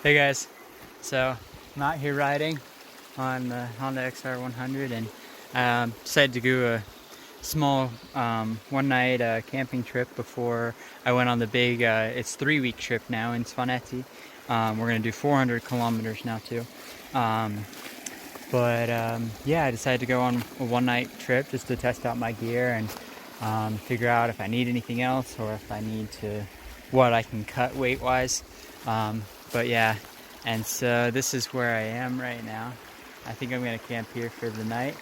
Hey guys, so I'm out here riding on the Honda XR100 and decided to do a small one-night camping trip before I went on the big, it's 3-week trip now in Svanetti. We're going to do 400 kilometers now too. Yeah, I decided to go on a one-night trip just to test out my gear and figure out if I need anything else or if I need to, what I can cut weight-wise. But yeah, and so this is where I am right now. I think I'm going to camp here for the night.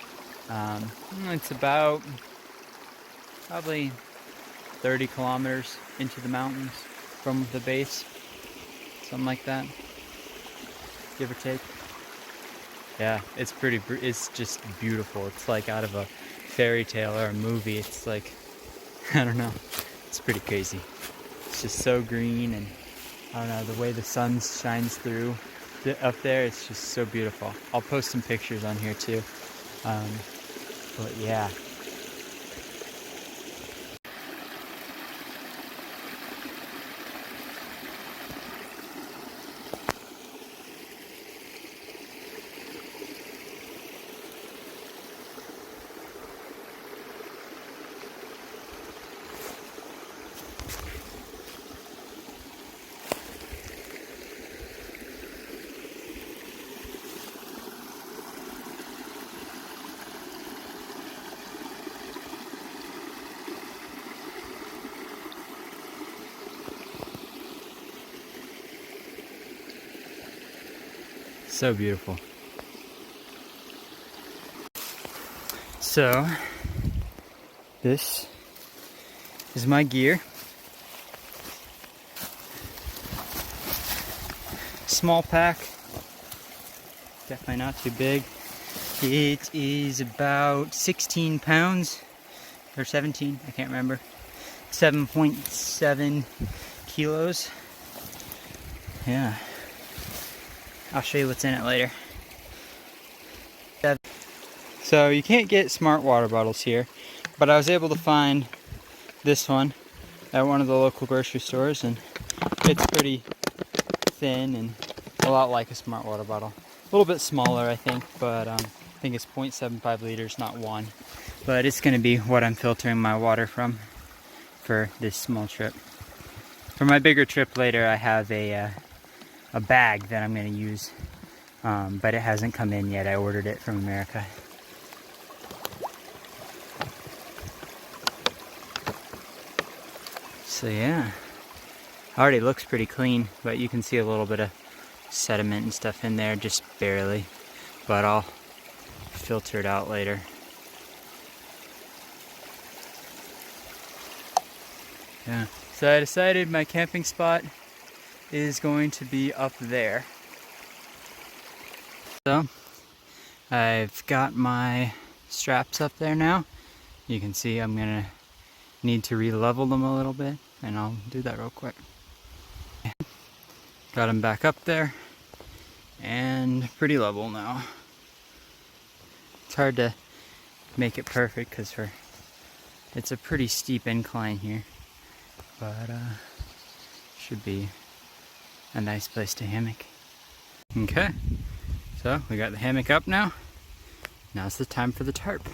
It's about probably 30 kilometers into the mountains from the base, something like that, give or take. Yeah, it's just beautiful. It's like out of a fairy tale or a movie. It's like, I don't know, it's pretty crazy. It's just so green, and I don't know, the way the sun shines through up there, it's just so beautiful. I'll post some pictures on here too. But yeah. So beautiful. So, this is my gear. Small pack, definitely not too big. It is about 16 pounds, or 17, I can't remember. 7.7 kilos. Yeah. I'll show you what's in it later. So you can't get smart water bottles here, but I was able to find this one at one of the local grocery stores, and it's pretty thin and a lot like a smart water bottle. A little bit smaller, I think, but I think it's 0.75 liters, not 1. But it's going to be what I'm filtering my water from for this small trip. For my bigger trip later, I have a bag that I'm going to use, but it hasn't come in yet. I ordered it from America. So yeah, already looks pretty clean, but you can see a little bit of sediment and stuff in there, just barely, but I'll filter it out later. Yeah, so I decided my camping spot is going to be up there. So I've got my straps up there now. You can see I'm gonna need to re-level them a little bit, and I'll do that real quick. Got them back up there and pretty level now. It's hard to make it perfect because it's a pretty steep incline here, but should be a nice place to hammock. Okay, so we got the hammock up now. Now's the time for the tarp.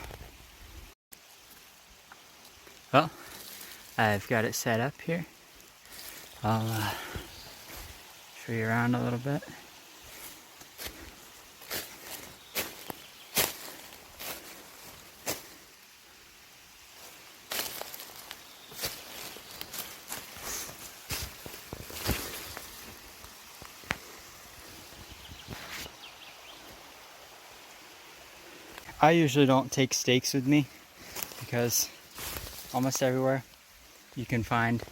Well, I've got it set up here. I'll show you around a little bit. I usually don't take stakes with me because almost everywhere you can find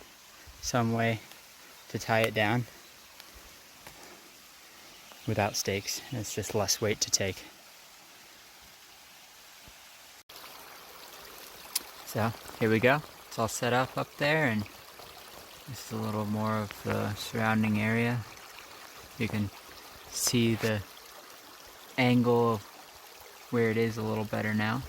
some way to tie it down without stakes. It's just less weight to take. So here we go. It's all set up there, and this is a little more of the surrounding area. You can see the angle of where it is a little better now.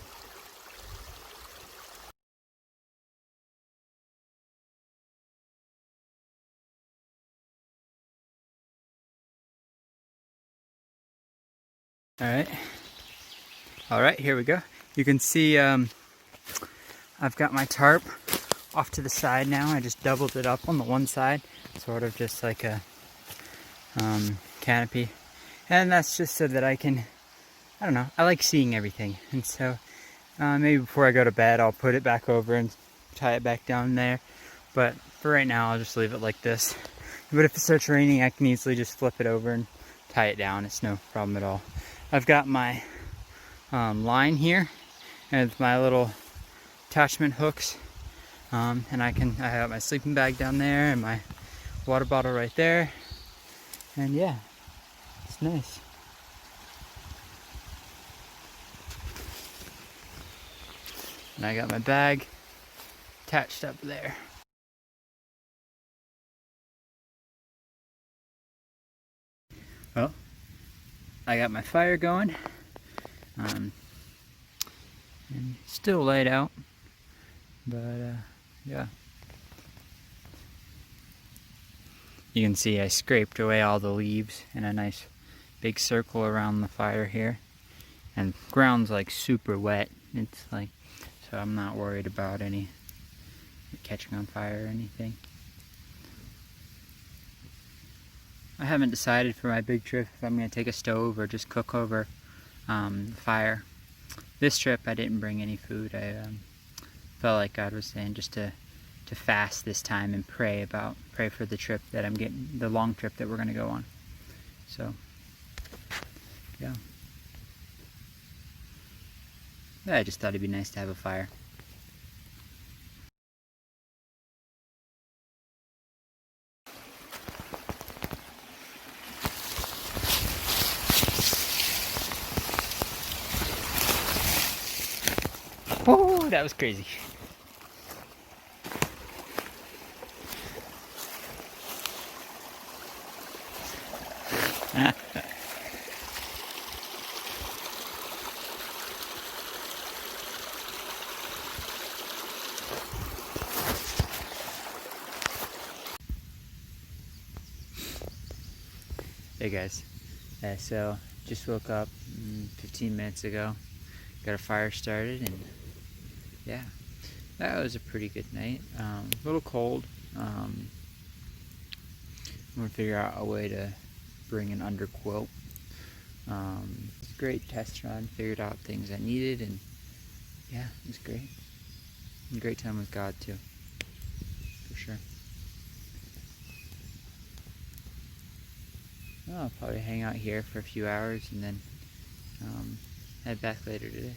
All right, here we go. You can see I've got my tarp off to the side now. I just doubled it up on the one side, sort of just like a canopy. And that's just so that I can, I don't know, I like seeing everything. And so maybe before I go to bed, I'll put it back over and tie it back down there. But for right now, I'll just leave it like this. But if it starts raining, I can easily just flip it over and tie it down. It's no problem at all. I've got my line here and my little attachment hooks. And I have my sleeping bag down there and my water bottle right there. And yeah, it's nice. And I got my bag attached up there. Well, I got my fire going. And still light out, but yeah. You can see I scraped away all the leaves in a nice big circle around the fire here. And ground's like super wet. It's like, so I'm not worried about any catching on fire or anything. I haven't decided for my big trip if I'm going to take a stove or just cook over the fire. This trip I didn't bring any food. I felt like God was saying just to fast this time and pray for the trip that I'm getting, the long trip that we're going to go on. So, yeah. I just thought it'd be nice to have a fire. Oh, that was crazy. Hey guys, so just woke up 15 minutes ago, got a fire started, and yeah, that was a pretty good night. A little cold. I'm gonna figure out a way to bring an under quilt. It's a great test run, figured out things I needed, and yeah, it was great. A great time with God too, for sure. Well, I'll probably hang out here for a few hours and then head back later today.